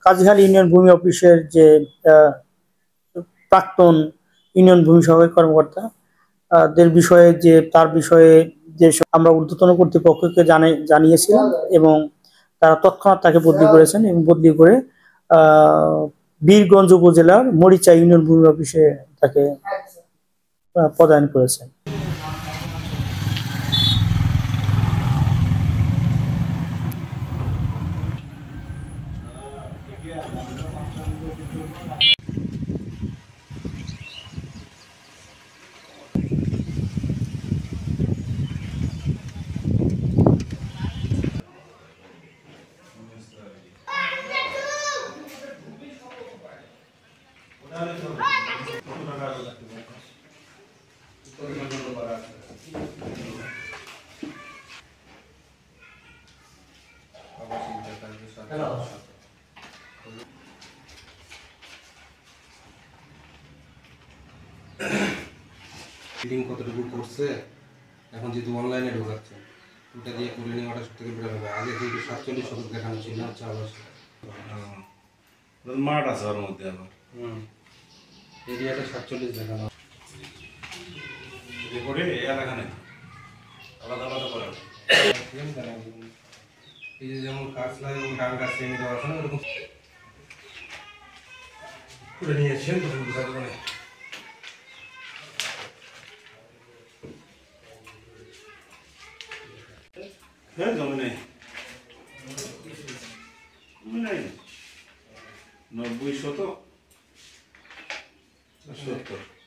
কাজীহাল union ভূমি অফিসের যে প্রাক্তন ইউনিয়ন ভূমি সহায়ক কর্মকর্তা দের বিষয়ে তার বিষয়ে যে আমরা ঊর্ধ্বতন কর্তৃপক্ষকে জানিয়েছিলাম এবং তারা তৎক্ষণাৎ তাকে বদলি করেছেন এবং বদলি করে বীরগঞ্জ উপজেলার মরিচা ইউনিয়ন ভূমি অফিসে তাকে পদায়ন করেছেন। ফিলিং কতটুকু করছে এখন যেহেতু অনলাইনে ঢোকাচ্ছে ওটা দিয়ে করে নেওয়াটা সব থেকে বেটার হবে। আগে যেহেতু 47 শতক দেখানো ছিল হচ্ছে আবার মাঠ আছে ওর মধ্যে আবার এরিয়াটা 47 দেখানো করে এলাকা নেই আলাদা আলাদা করা এই যে যেমন কাজ লাগে এবং ডান কাজ শ্রেণী দেওয়া আছে না ওরকম করে নিয়েছেন তখন বোঝা যাবে না। হ্যাঁ জমি নেই 90 শতক 70